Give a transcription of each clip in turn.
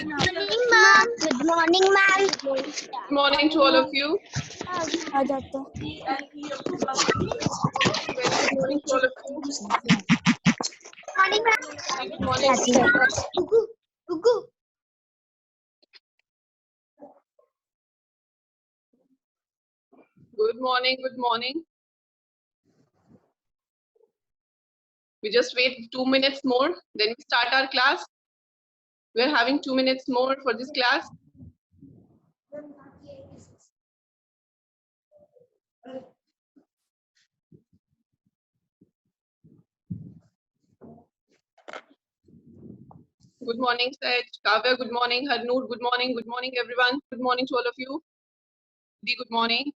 morning, ma'am. Good morning, ma'am. Good morning to all of you. आ जाते हैं. Very good morning to all of you. Morning, ma'am. Very good morning. Ugu. Good morning. Good morning. We just wait 2 minutes more, then we start our class. We are having 2 minutes more for this class. Good morning, Saj. Kavya, good morning. Harnoor, good morning. Good morning, everyone. Good morning to all of you. Good morning.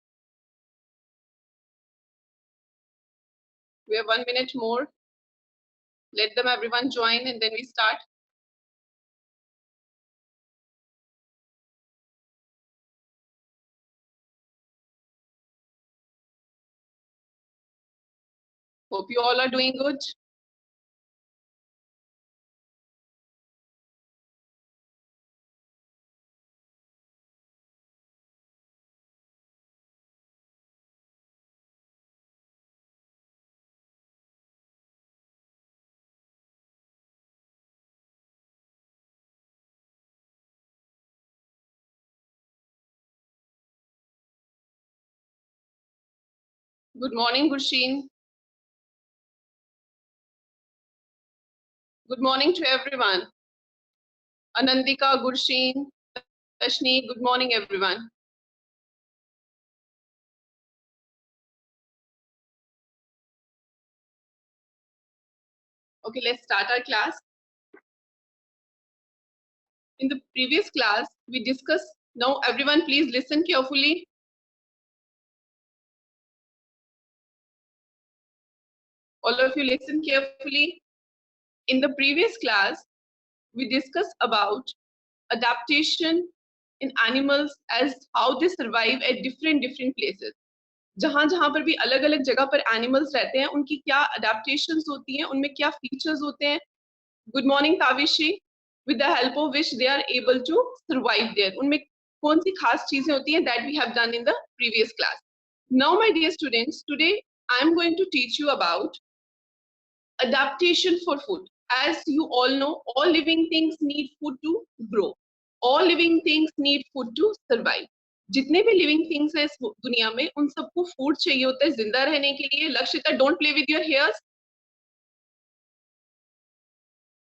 We have 1 minute more. Let them everyone join and then we start. Hope you all are doing good. Good morning, Gursheen. Good morning to everyone. Anandika, Gursheen, Ashni, good morning, everyone. Okay, let's start our class. In the previous class, we discussed, now everyone please listen carefully. All of you listen carefully. In the previous class, we discussed about adaptation in animals as how they survive at different places. जहां जहां पर भी अलग अलग जगह पर animals रहते हैं उनकी क्या अडेप्टेशंस होती हैं, उनमें क्या फीचर्स होते हैं. Good morning Tavishi. with the help of which they are able to survive there. उनमें कौन सी खास चीजें होती हैं that we have done in the previous class. Now my dear students, today I am going to teach you about adaptation for food. As you all know, all living things need food to grow. All living things need food to survive. जितने भी living things हैं इस दुनिया में उन सबको food चाहिए होता है जिंदा रहने के लिए. Lakshita, don't play with your hairs.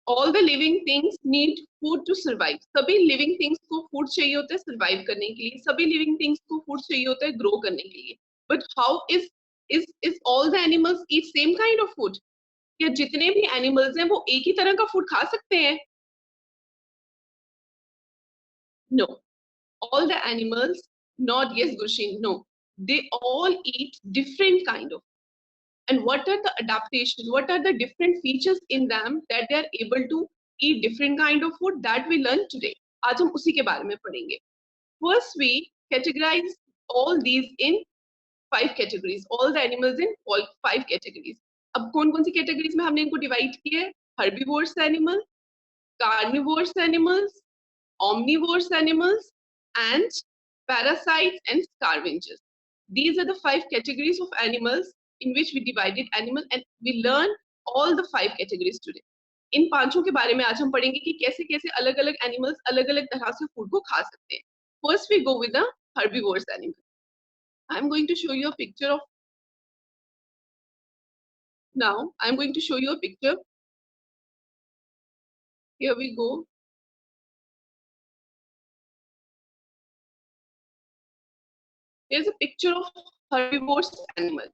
All the living things need food to survive. सभी living things को food चाहिए होता है survive करने के लिए. सभी living things को food चाहिए होता है grow करने के लिए. But how is all the animals eat same kind of food? क्या जितने भी animals हैं वो एक ही तरह का food खा सकते हैं? No. All the animals, not yes, Gushin, no. They all eat different kind of. And what are the adaptations? What are the different features in them that they are able to eat different kind of food that we learn today? आज हम उसी के बारे में पढ़ेंगे. First, we categorize all these in 5 categories. All the animals in all 5 categories. अब कौन कौन सी categories में हमने इनको divide किए? Herbivorous animal, carnivorous animals, omnivorous animals, and parasites and scavengers. These are the 5 categories of animals in which we divided animal and we learn all the 5 categories today. इन पांचों के बारे में आज हम पढ़ेंगे कि कैसे कैसे अलग अलग एनिमल्स अलग अलग तरह से फूड को खा सकते हैं. First we go with the herbivorous animal. I am going to show you a picture of. Now I am going to show you a picture. Here we go. Here's a picture of herbivorous animal.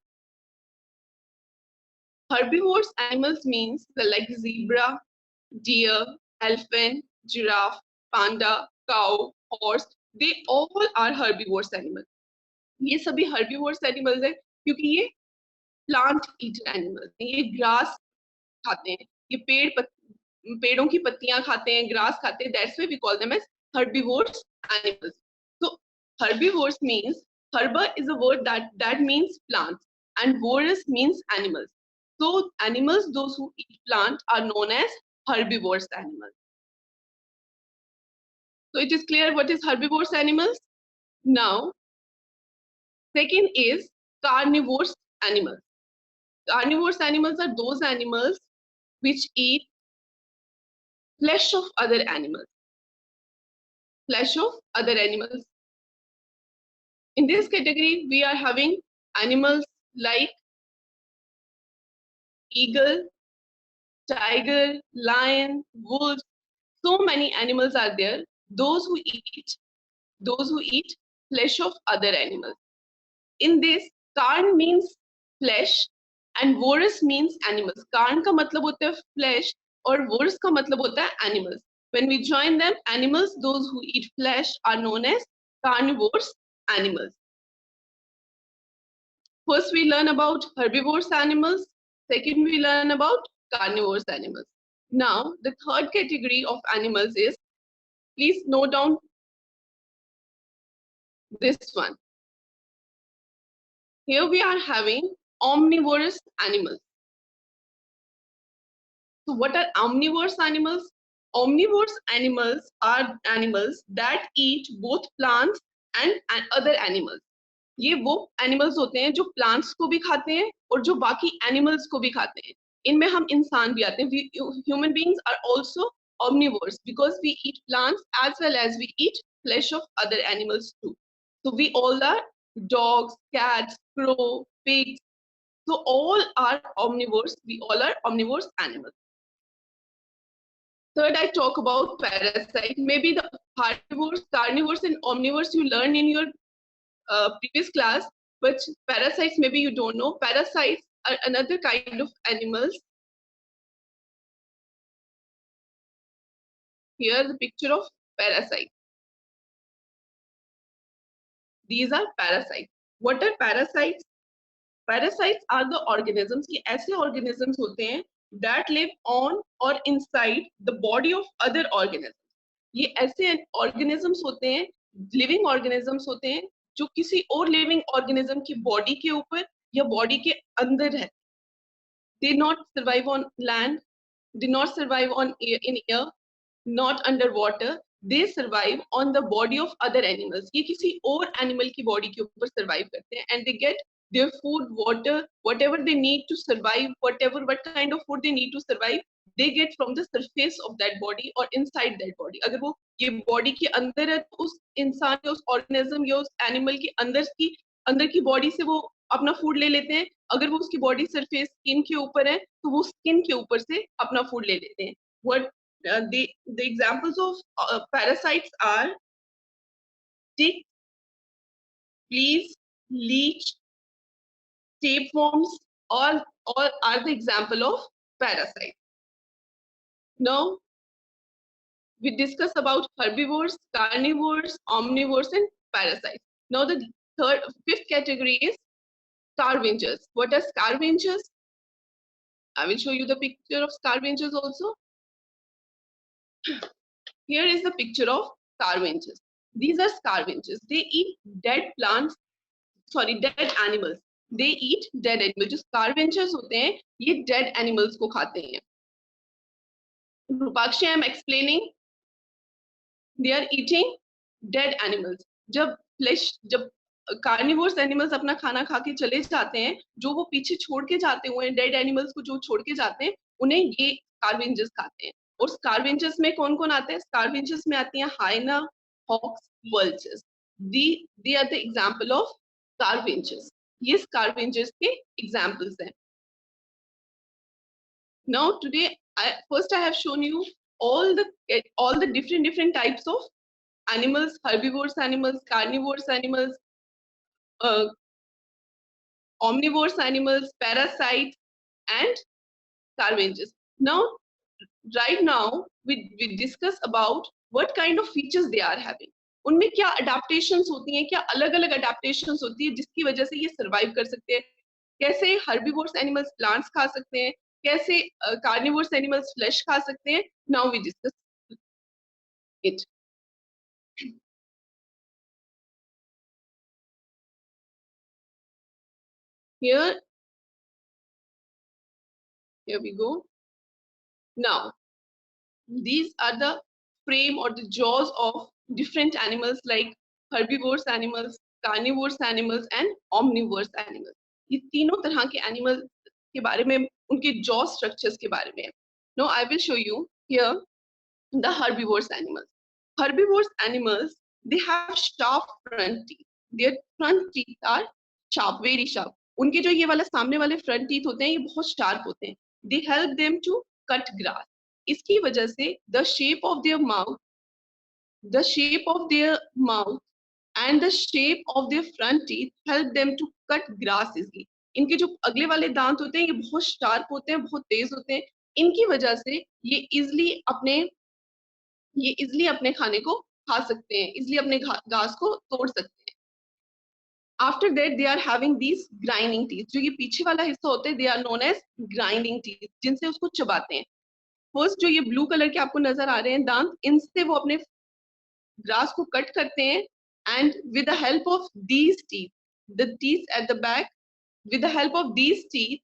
Herbivorous animals means like zebra, deer, elephant, giraffe, panda, cow, horse. They all are herbivorous animals. ये सभी herbivorous animals हैं क्योंकि ये plant eater animals हैं. ये grass खाते हैं. ये पेड़ों की पत्तियां खाते हैं, grass खाते हैं. That's why we call them as herbivorous animals. So herbivorous means, herba is a word that means plants and vorous means animals. So animals, those who eat plant, are known as herbivorous animals. So it is clear what is herbivorous animals. Now, second is carnivorous animals. Carnivorous animals are those animals which eat flesh of other animals. Flesh of other animals. In this category, we are having animals like eagle, tiger, lion, wolf. So many animals are there. Those who eat flesh of other animals. In this, carn means flesh and vorous means animals. Carn का मतलब होता है flesh और vorous का मतलब होता है animals. When we join them, animals, those who eat flesh are known as carnivorous animals. First, we learn about herbivorous animals. Second, we learn about carnivorous animals. Now, the third category of animals is, please note down this one. Here we are having omnivorous animals. So what are omnivorous animals? Omnivorous animals are animals that eat both plants and other animals. ये वो animals होते हैं जो plants को भी खाते हैं और जो बाकी एनिमल्स को भी खाते हैं. इनमें हम इंसान भी आते हैं. Human beings are also omnivores because we eat plants as well as we eat flesh of other animals too. So we all are dogs, cats, crow, pigs. So all are omnivores. We all are omnivores animals. Third, I talk about parasite. Maybe the herbivores, carnivores, and omnivores you learned in your previous class, but parasites maybe you don't know. Parasites are another kind of animals. Here the picture of parasite. These are parasites. What are parasites? Parasites are the organisms कि ऐसे organisms होते हैं that live on or inside the body of other organisms. ये ऐसे organisms होते हैं, living organisms होते हैं जो किसी और living organism की body के ऊपर या body के अंदर है. They not survive on land, they not survive on in air, not underwater. They survive on the body of other animals. ये किसी और animal की body के ऊपर survive करते हैं and they get their food, water, whatever they need to survive, what kind of food they need to survive, they get from the surface of that body or inside that body. अगर वो ये body के अंदर है तो उस इंसान या उस organism या उस animal के अंदर की body से वो अपना food ले लेते हैं. अगर वो उसकी body surface skin के ऊपर है तो वो skin के ऊपर से अपना food ले लेते हैं. What the examples of parasites are tick, fleas, leech, tapeworms, all are the example of parasites. Now we discuss about herbivores, carnivores, omnivores, and parasites. Now the fifth category is scavengers. What are scavengers? I will show you the picture of scavengers also. Here is the picture of scavengers. These are scavengers. They eat dead plants, dead animals. They eat dead animals. जो scavengers होते हैं, ये dead animals को खाते हैं. Rupakshi, I am explaining. They are eating dead animals. जब carnivorous animals अपना खाना खा के चले जाते हैं, जो वो पीछे छोड़ के जाते हुए dead animals को जो छोड़ के जाते हैं, उन्हें ये scavengers खाते हैं. और scavengers में कौन-कौन आते हैं? Scavengers में आती हैं hyena, hawks, vultures. They are the example of scavengers. ये scavengers के examples हैं. Now today, first I have shown you all the different types of animals: herbivorous animals, carnivorous animals, omnivorous animals, parasites, and scavengers. Now, right now, we discuss about what kind of features they are having. उनमें क्या adaptations होती हैं, क्या अलग-अलग adaptations होती है जिसकी वजह से ये survive कर सकते हैं. कैसे herbivorous animals plants खा सकते हैं, कैसे carnivorous animals flesh खा सकते हैं. Now we discuss it. Here we go. Now, these are the frame or the jaws of different animals like herbivores animals, carnivores animals and omnivores animals. ये तीनों तरह के animals के बारे में, उनके jaw structures के बारे में. Now I will show you here the herbivores animals. Herbivores animals, they have sharp front teeth. Their front teeth are sharp, very sharp. उनके जो ये वाला सामने वाले front teeth होते हैं ये बहुत sharp होते हैं. They help them to cut grass. इसकी वजह से the shape of their mouth and the shape of their front teeth help them to cut grass easily. इनके जो अगले वाले दांत होते हैं ये बहुत शार्प होते हैं, बहुत तेज होते हैं. इनकी वजह से ये इजिली अपने खाने को खा सकते हैं, इजिली अपने घास को तोड़ सकते हैं. After that they are having these grinding teeth. जो ये पीछे वाला हिस्सा होता है they are known as grinding teeth, जिनसे उसको चबाते हैं. फर्स्ट जो ये ब्लू कलर के आपको नजर आ रहे हैं दांत, इनसे वो अपने ग्रास को कट करते हैं. And with the help of these teeth, the teeth at the back, with the help of these teeth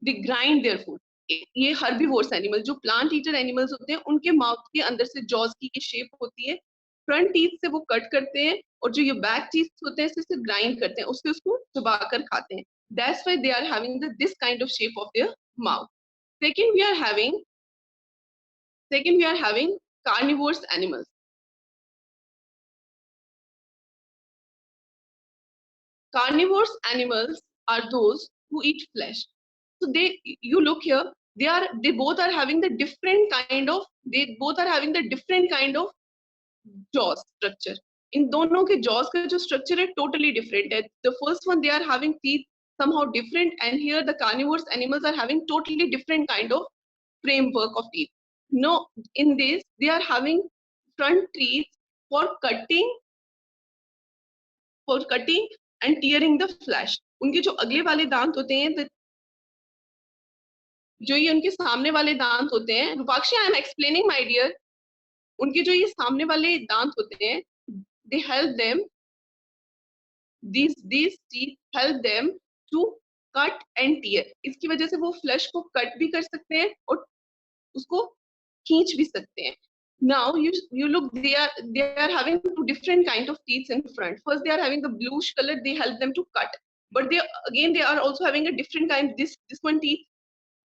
they grind their food. ये हर्बीवोर्स एनिमल, जो प्लांट ईटर एनिमल्स होते हैं, उनके माउथ के अंदर से जॉज की ये शेप होती है. फ्रंट टीथ से वो कट करते हैं और जो ये बैक टीथ होते हैं इससे ग्राइंड करते हैं, उससे उसको चबाकर खाते हैं. That's why they are having this kind of shape of their mouth. Second, we are having carnivorous animals. Carnivorous animals are those who eat flesh. So you look here, they both are having the different kind of jaw structure. इन दोनों के jaws का जो structure है totally different है. The first one, they are having teeth somehow different, and here the carnivorous animals are having totally different kind of framework of teeth. No, in this they are having front teeth for cutting and tearing the flesh. उनके जो अगले वाले दांत होते हैं, जो ये उनके सामने वाले दांत होते हैं, Rupakshi I am explaining my dear, उनके जो ये सामने वाले दांत होते हैं, they help them, these teeth help them to cut and tear. इसकी वजह से वो फ्लैश को कट भी कर सकते हैं और उसको खींच भी सकते हैं. Now you look, they are having two different kind of teeth in front. First they are having the bluish color, they help them to cut, but they are also having a different kind, this one teeth,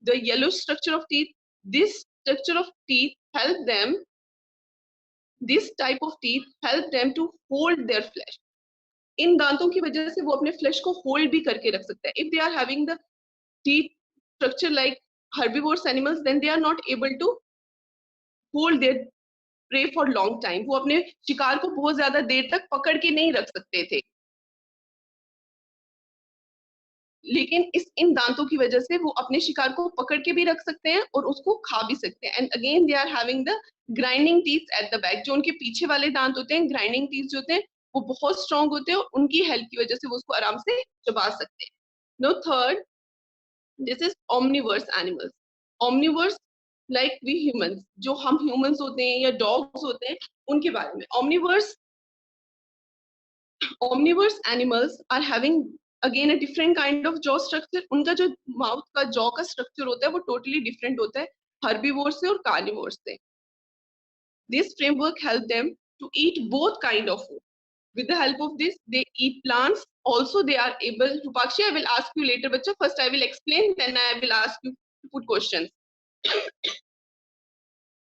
the yellow structure of teeth. This structure of teeth help them, this type of teeth help them to hold their flesh. इन दांतों की वजह से वो अपने flash को hold भी करके रख सकते हैं. If they are having the teeth structure like herbivores animals, then they are not able to hold their prey for long time. वो अपने शिकार को बहुत ज्यादा देर तक पकड़ के नहीं रख सकते थे. लेकिन इन दांतों की वजह से वो अपने शिकार को पकड़ के भी रख सकते हैं और उसको खा भी सकते हैं. And again they are having the grinding teeth at the back. जो उनके पीछे वाले दांत होते हैं, ग्राइंडिंग टीथ जो होते हैं, वो बहुत स्ट्रॉन्ग होते हैं और उनकी हेल्प की वजह से वो उसको आराम से चबा सकते हैं. No third, this is omnivorous animals. Omnivores like we humans, जो हम humans होते हैं या dogs होते हैं, उनके बारे में. Omnivorous animals are having again a different kind of jaw structure. उनका जो माउथ का जॉ का स्ट्रक्चर होता है वो टोटली डिफरेंट होता है हर्बीवोर से और कार्निवोर से. This framework help them to eat both kind of food. With the help of this, they eat plants. Also, they are able. Rupakshi, I will ask you later, bacha. First, I will explain, then I will ask you to put questions.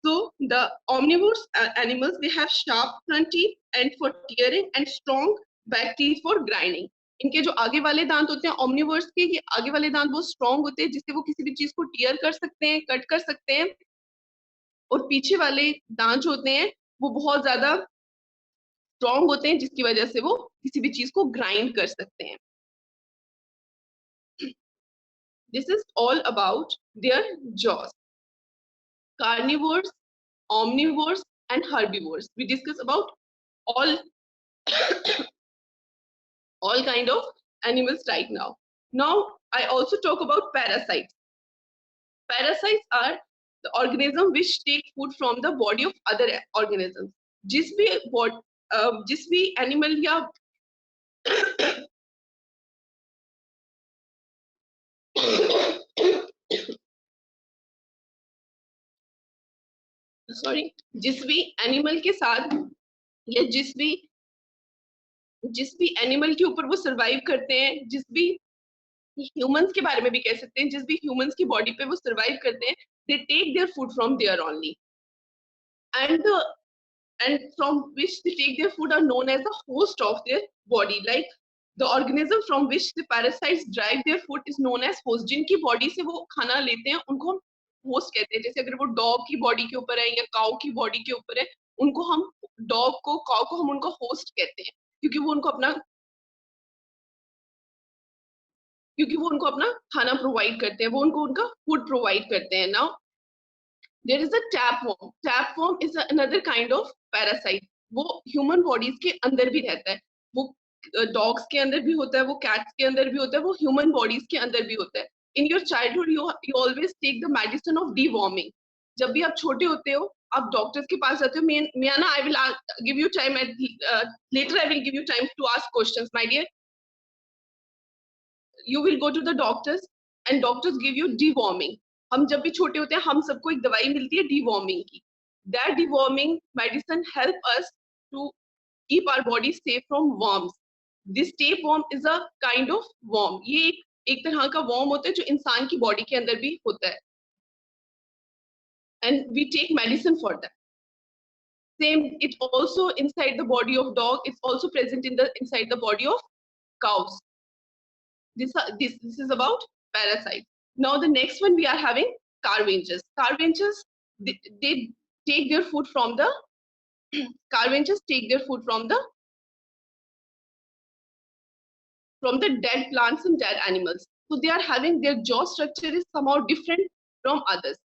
So, the omnivores animals, they have sharp front teeth and for tearing and strong back teeth for grinding. इनके जो आगे वाले दांत होते हैं omnivores के, ये आगे वाले दांत बहुत strong होते हैं जिससे वो किसी भी चीज को tear कर सकते हैं, कट कर सकते हैं. और पीछे वाले दांत होते हैं वो बहुत ज्यादा स्ट्रॉन्ग होते हैं जिसकी वजह से वो किसी भी चीज को ग्राइंड कर सकते हैं. This is all about their jaws. Carnivores, omnivores, and herbivores. We discuss about all kind of animals right now. Now I also talk about parasites. Parasites are the organism which take food from the body of other organisms. जिस भी animal या sorry, जिस भी animal के साथ या जिस भी एनिमल के ऊपर वो सरवाइव करते हैं, जिस भी ह्यूमंस के बारे में भी कह सकते हैं, जिस भी ह्यूमंस की बॉडी पे वो सरवाइव करते हैं, they take their food from there only, and and from which they take their food are known as the host of their body. Like the organism from which the parasites derive their food is known as host. जिनकी body से वो खाना लेते हैं उनको हम host कहते हैं. जैसे अगर वो डॉग की बॉडी के ऊपर है या काऊ की बॉडी के ऊपर है, उनको हम डॉग को काऊ को हम उनको होस्ट कहते हैं, क्योंकि वो उनको अपना खाना प्रोवाइड करते हैं, वो उनको उनका फूड प्रोवाइड करते हैं. Now there is a tapeworm. Tapeworm is another kind of parasite. वो ह्यूमन बॉडीज के अंदर भी रहता है. वो डॉग्स के अंदर भी होता है, वो कैट्स के अंदर भी होता है, वो ह्यूमन बॉडीज के अंदर भी होता है. In your childhood you always take the medicine of deworming. जब भी आप छोटे होते हो, आप डॉक्टर्स के पास जाते हो. Miana, I will give you time at later. I will give you time to ask questions, my dear. You will go to the doctors and doctors give you deworming. हम जब भी छोटे होते हैं, हम सबको एक दवाई मिलती है डीवॉर्मिंग की. That deworming medicine help us to keep our body safe from worms. This tapeworm is a kind of worm. ये एक तरह का वर्म होता है जो इंसान की बॉडी के अंदर भी होता है, and we take medicine for that. Same, it also inside the body of dog. It's also present inside the body of cows. This is about parasites. Now the next one we are having scavengers. Scavengers, they take their food from the scavengers take their food from the dead plants and dead animals. So they are having their jaw structure is somehow different from others.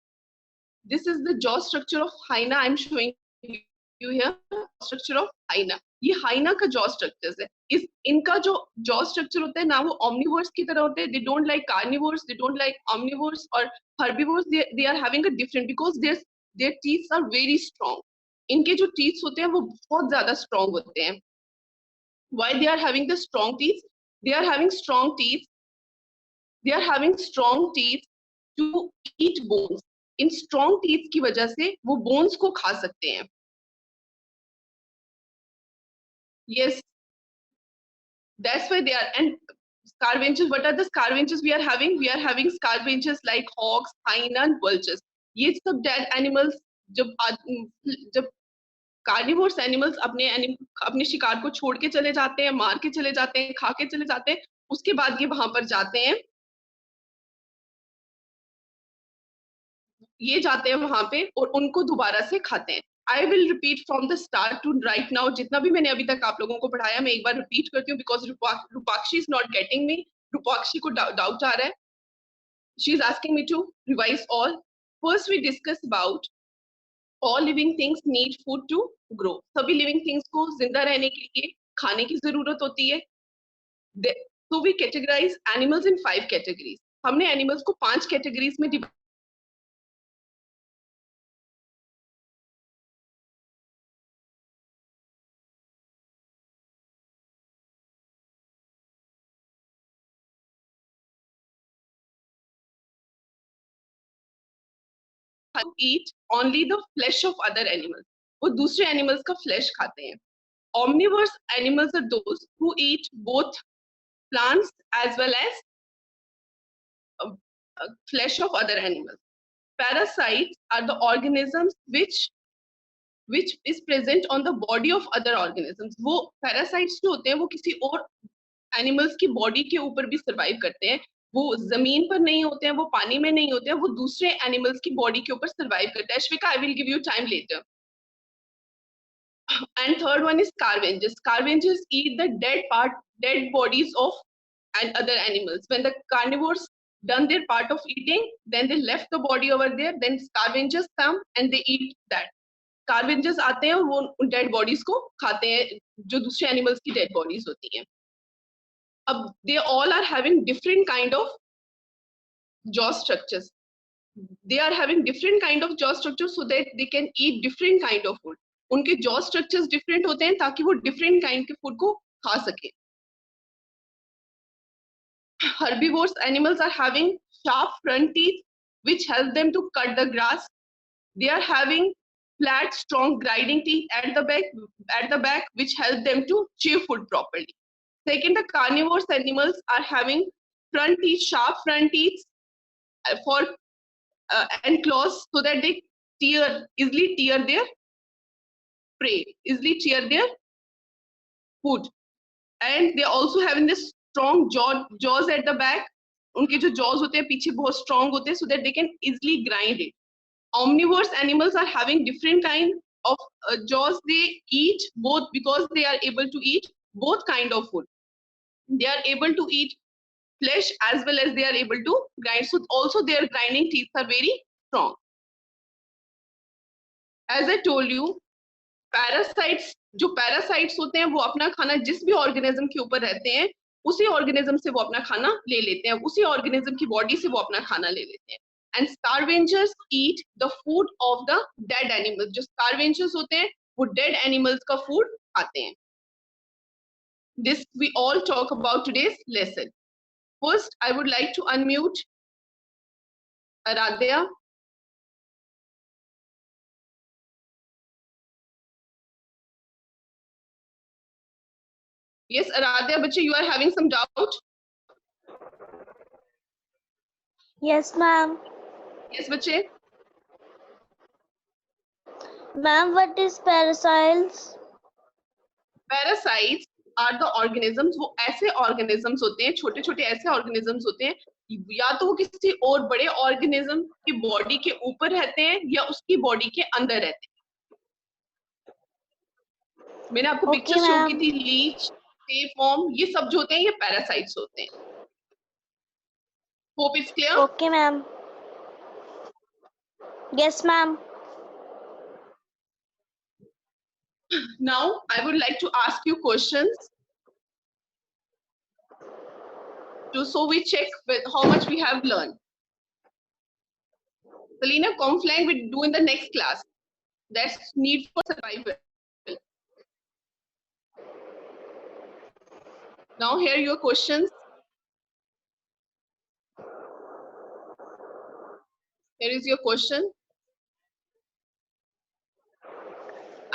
This is the jaw structure of hyena. I'm showing you here structure of hyena. ये हाइना का jaw structures है. इनका जो jaw structure होता है ना, वो omnivores की तरह होते हैं. They don't like carnivores, they don't like omnivores or herbivores. They are having a different, because their teeth are very strong. इनके जो teeth होते हैं वो बहुत ज्यादा strong होते हैं. Why they are having the strong teeth? They are having strong teeth. They are having strong teeth to eat bones. In strong teeth की वजह से वो bones को खा सकते हैं. Yes, that's why they are. And scavengers, what are the scavengers we are having? We are having scavengers like hawks, hyena and vultures. ये सब dead animals, जब carnivorous animals अपने शिकार को छोड़ के चले जाते हैं, मार के चले जाते हैं, खा के चले जाते हैं, उसके बाद ये वहां पर जाते हैं, ये जाते हैं वहां पे और उनको दोबारा से खाते हैं. I will repeat from the start to right now. जितना भी मैंने अभी तक आप लोगों को पढ़ाया, मैं एक बार रिपीट करती हूँ, because Rupakshi is not getting me. Rupakshi को डाउट आ रहा है. She is asking me to revise all. First we discuss about all living things need food to grow. सभी लिविंग थिंग्स को जिंदा रहने के लिए खाने की जरूरत होती है. So we categorize animals in 5 categories. हमने एनिमल्स को 5 कैटेगरीज में eat only the flesh of other animals. वो दूसरे animals का flesh खाते हैं. Omnivorous animals are those who eat both plants as well as flesh of other animals. Parasites are the organisms which is present on the body of other organisms. वो parasites जो होते हैं वो किसी और animals की body के ऊपर भी survive करते हैं. वो जमीन पर नहीं होते हैं, वो पानी में नहीं होते हैं, वो दूसरे एनिमल्स की बॉडी के ऊपर सर्वाइव करते हैं. Ashvika, I will give you time later. And third one is scavengers. Scavengers eat the dead bodies of and other animals. When the carnivores done their part of eating, then they left the body over there. Then scavengers come and they eat that. Scavengers आते हैं और वो dead bodies को खाते हैं, जो दूसरे animals की dead bodies होती हैं. They all are having different kind of jaw structures. They are having different kind of jaw structures so that they can eat different kind of food. उनके jaw structures different होते हैं ताकि वो different kind के food को खा सके. Herbivorous animals are having sharp front teeth which help them to cut the grass. They are having flat, strong grinding teeth at the back, which help them to chew food properly. Second, the carnivorous animals are having front teeth, sharp front teeth and claws, so that they easily tear their prey, easily tear their food. And they also having this strong jaws at the back. उनके जो jaws होते हैं पीछे बहुत strong होते हैं, so that they can easily grind it. Omnivorous animals are having different kind of jaws. They eat both because they are able to eat both kind of food. They are able to eat flesh as well as they are able to grind. So also their grinding teeth are very strong. As I told you, parasites, जो parasites होते हैं वो अपना खाना जिस भी organism के ऊपर रहते हैं उसी organism से वो अपना खाना ले लेते हैं, उसी organism की body से वो अपना खाना ले लेते हैं. And scavengers eat the food of the dead animals. जो scavengers होते हैं वो dead animals का food खाते हैं. This we all talk about today's lesson. First, I would like to unmute Aradhya. Yes, Aradhya, bache, you are having some doubt? Yes, ma'am. Yes, bache. Ma'am, what is parasites? Parasites are the organisms. वो ऐसे organisms होते हैं, छोटे छोटे ऐसे organisms होते हैं, या तो वो किसी और बड़े organism की body के ऊपर रहते हैं या उसकी body के अंदर रहते हैं. मैंने आपको picture show की थी, leech, tapeworm, ये सब जो होते हैं ये parasites होते हैं. Hope it's clear. Okay, ma'am. Yes, ma'am. Now I would like to ask you questions. So we check with how much we have learned. Selena, Conflang we do in the next class. That's need for survival. Now here are your questions. Here is your question.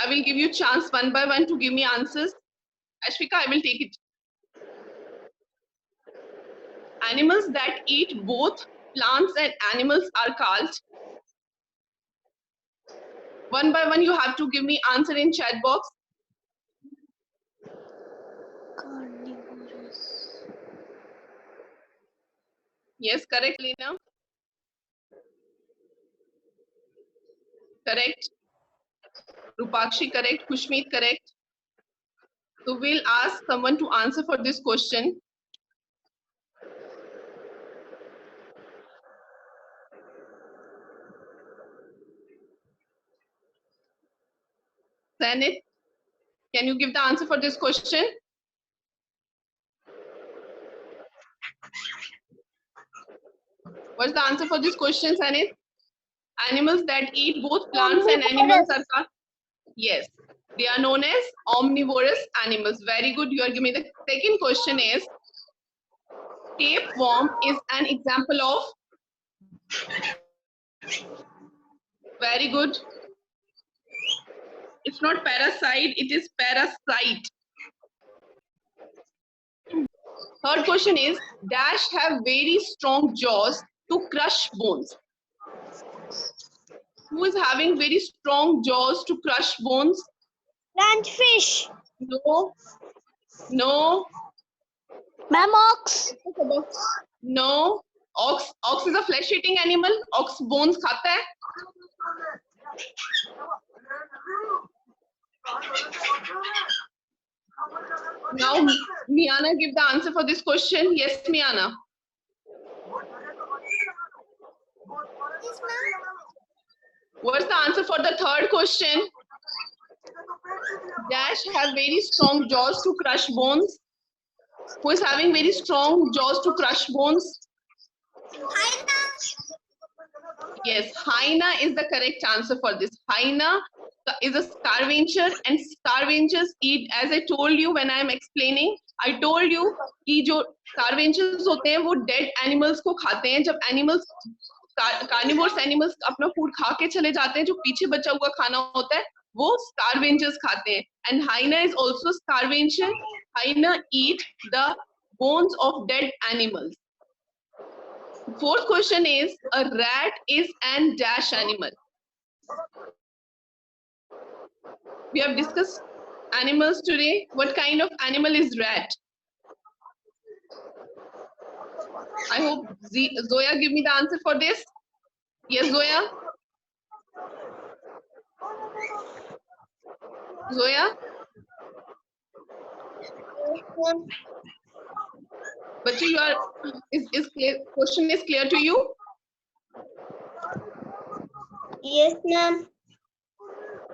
I will give you chance one by one to give me answers. Ashvika, I will take it. Animals that eat both plants and animals are called. One by one, you have to give me answer in chat box. Carnivorous. Yes, correct, Lena. Correct. Rupakshi, correct. Kushmeet, correct. So we'll ask someone to answer for this question. Sanit, can you give the answer for this question? What's the answer for this question, Sanit? Animals that eat both plants and animals are called? Yes, they are known as omnivorous animals. Very good. You are giving me the second question is, tapeworm is an example of? Very good. It's not parasite, it is parasite. Third question is, dash have very strong jaws to crush bones. Who is having very strong jaws to crush bones? Landfish. No. No. Ma'am, ox. No. Ox is a flesh-eating animal. Ox bones खाता है. Now, Miana, give the answer for this question. Yes, Miana. What's the answer for the third question? Dash have very strong jaws to crush bones. Who is having very strong jaws to crush bones? Hyena. Yes, hyena is the correct answer for this. Hyena is a scavenger, and scavengers eat, as I told you when I am explaining, I told you कि जो scavengers होते हैं वो dead animals को खाते हैं. जब animals carnivorous animals अपना फूड खा के चले जाते हैं, जो पीछे बचा हुआ खाना होता है वो स्कारवेंजर्स खाते हैं. And hyena is also scavenger. Hyena eat the bones of dead animals. Fourth question is, a rat is an dash animal. We have discussed animals today. What kind of animal is rat? I hope Zoya give me the answer for this. Yes, Zoya? Zoya? But you are, is clear, question is clear to you? Yes, ma'am.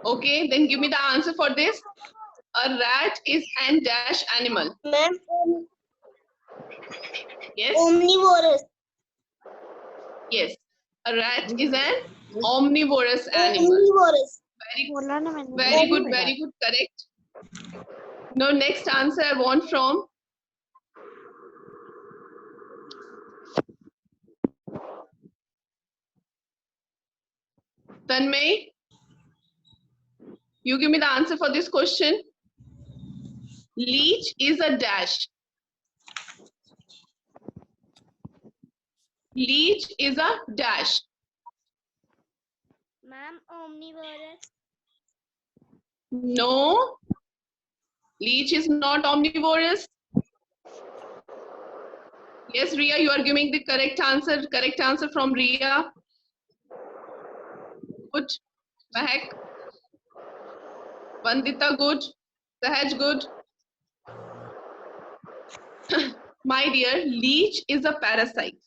Okay, then give me the answer for this. A rat is an dash animal. Ma'am, Yes? omnivorous. Yes. A rat is an omnivorous animal. Omnivorous. Very good, correct. Now next answer I want from Tanmay. You give me the answer for this question. Leech is a dash. Leech is a dash. Ma'am, omnivorous. No. Leech is not omnivorous. Yes, Ria, you are giving the correct answer. Correct answer from Ria. Good. Mahek. Vandita, good. Sahaj, good. My dear, leech is a parasite.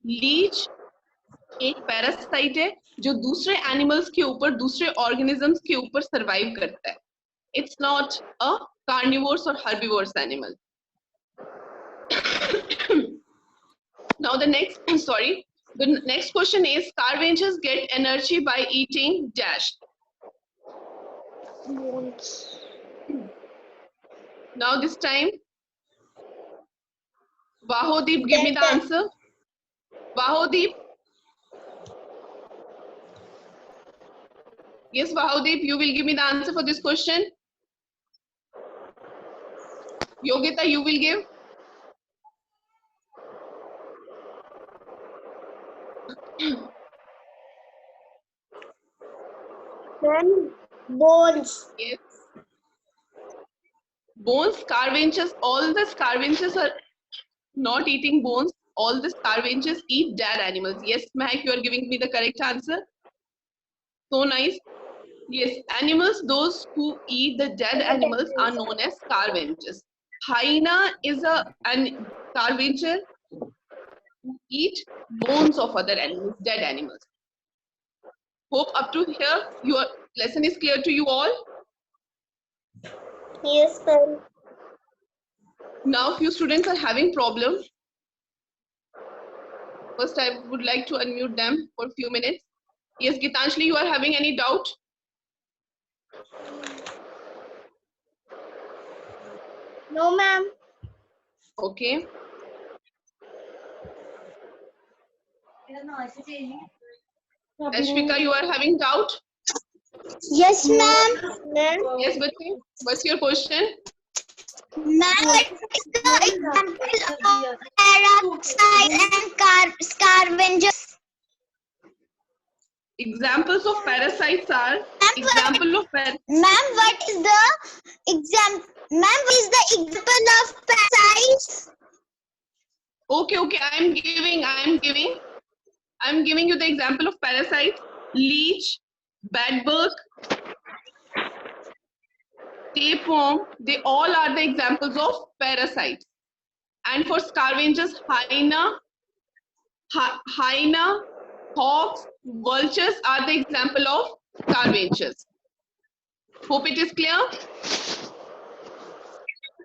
Leech एक parasite है जो दूसरे animals के ऊपर, दूसरे organisms के ऊपर survive करता है. इट्स नॉट अ कार्निवोर्स और herbivores animal. Now the next question is, scavengers get energy by eating dash. Bones. Now this time Vahodeep, give me the answer. Vahodeep. Yes, Vahodeep, you will give me the answer for this question. Yogita, you will give. Then bones. Yes. Bones, scavengers, all the scavengers are not eating bones. All the scavengers eat dead animals. Yes, Mahek, you are giving me the correct answer. So nice. Yes, animals, those who eat the dead animals are known as scavengers. Hyena is an scavenger who eat bones of other animals, dead animals. Hope up to here your lesson is clear to you all. Yes, ma'am. Now few students are having problem. First, I would like to unmute them for a few minutes. Yes, Gitanjali, you are having any doubt? No, ma'am. Okay. Ashvika, you are having doubt? Yes, ma'am. Yes, Bachchi, what's your question? Ma'am, what is the example of parasites and scavengers? Examples of parasites are example of Ma'am, what is the example? Ma'am, what is the example of parasites? Okay, I'm giving you the example of parasites. Leech, bedbug, tapeworm, they all are the examples of parasites. And for scavengers, hyena, hawks, vultures are the example of scavengers. Hope it is clear.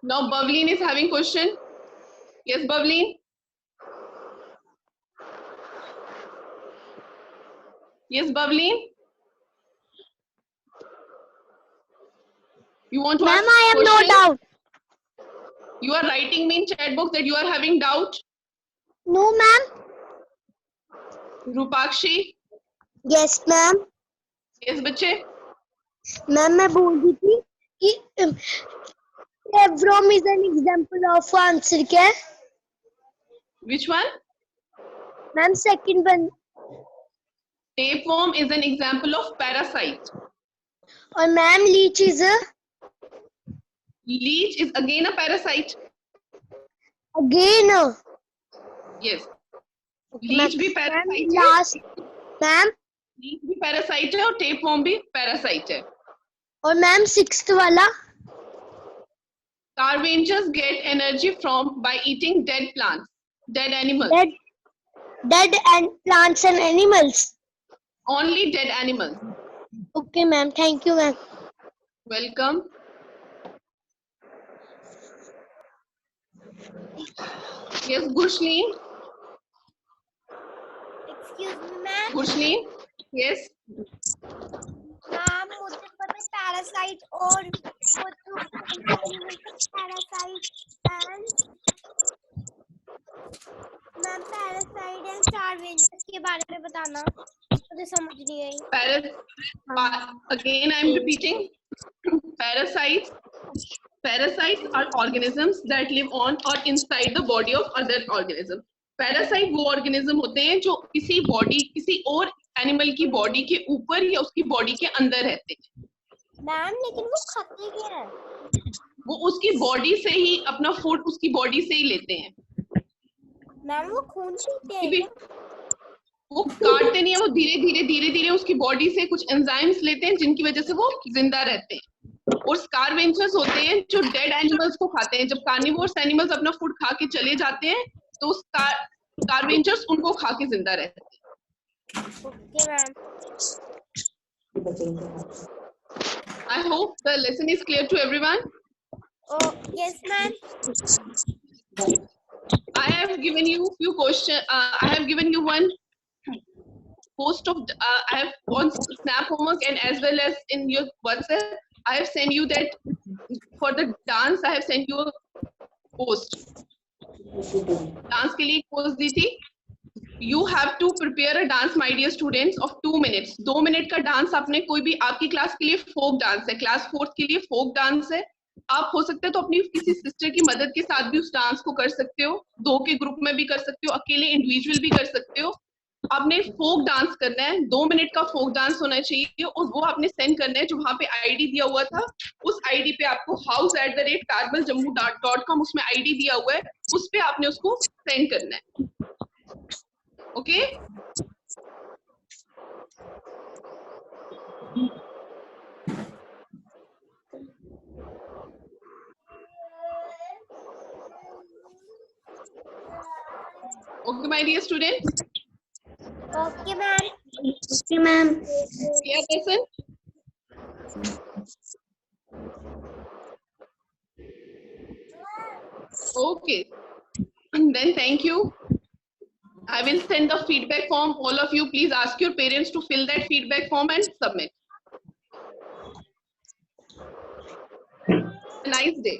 Now Bavleen is having question. Yes, Bavleen. Yes, Bavleen. You want to ask Ma'am, I have no question? doubt. You are writing me in chat box that you are having doubt. No, ma'am. Rupakshi, Yes, ma'am. Yes बच्चे, ma'am मैं बोल रही थी कि Evrom is an example of answer क्या है? Which one? Ma'am second one Tapeworm is an example of parasite. और ma'am leech is Leech is again a parasite. Again Yes. Leech भी parasite है. लास्ट मैम Leech भी parasite है और tapeworm भी parasite है. और मैम सिक्स्थ वाला Scavengers get energy from by eating dead plants, dead animals. dead and plants and animals. Only dead animals. Okay ma'am, thank you ma'am. Welcome. Yes, Gushleen. Excuse me ma'am. Gushleen. Yes. Ma'am मुझे पता है parasite और parasite and ma'am parasite and scavengers के बारे में बताना, मुझे समझ नहीं आई. Again, I am repeating. Parasites are organisms that live on or inside the body of other organisms. Parasite वो organism होते हैं जो किसी और एनिमल की बॉडी के ऊपर या उसकी बॉडी के अंदर रहते हैं. मैम लेकिन वो खाते क्या है? वो उसकी बॉडी से ही अपना फूड उसकी बॉडी से ही लेते हैं. मैम वो खून पीते हैं क्या? वो काटते नहीं है, वो धीरे धीरे उसकी बॉडी से कुछ एंजाइम्स लेते हैं जिनकी वजह से वो जिंदा रहते हैं. और स्कारवेंजर्स होते हैं जो डेड एनिमल्स को खाते हैं. जब कार्निवोरस एनिमल्स अपना फूड खा के चले जाते हैं तो स्कारवेंजर्स उनको खा के जिंदा रहते हैं. Okay ma'am. I hope the lesson is clear to everyone. Oh yes ma'am. I have given you few questions. I have given you one post of. I have on Snap homework and as well as in your WhatsApp. I have sent you that for the dance. I have sent you a post. Dance के लिए एक post दी थी. You have to prepare a dance, my dear students, of 2 minutes. 2 minute का dance आपने कोई भी आपकी class के लिए फोक डांस है, क्लास 4th के लिए फोक डांस है. आप हो सकते हो तो अपनी किसी सिस्टर की मदद के साथ भी उस डांस को कर सकते हो. 2 के ग्रुप में भी कर सकते हो, अकेले इंडिविजुअल भी कर सकते हो. आपने फोक डांस करना है, 2 मिनट का फोक डांस होना चाहिए और वो आपने सेंड करना है. जो वहां पे आईडी दिया हुआ था उस आईडी पे आपको house@karmaljammu.com उसमें आईडी दिया हुआ है, उस पे आपने उसको सेंड करना है. Okay okay my dear students. Okay ma'am. Okay ma'am. Clear lesson? Okay, and then thank you. I will send the feedback form. All of you, please ask your parents to fill that feedback form and submit. A nice day.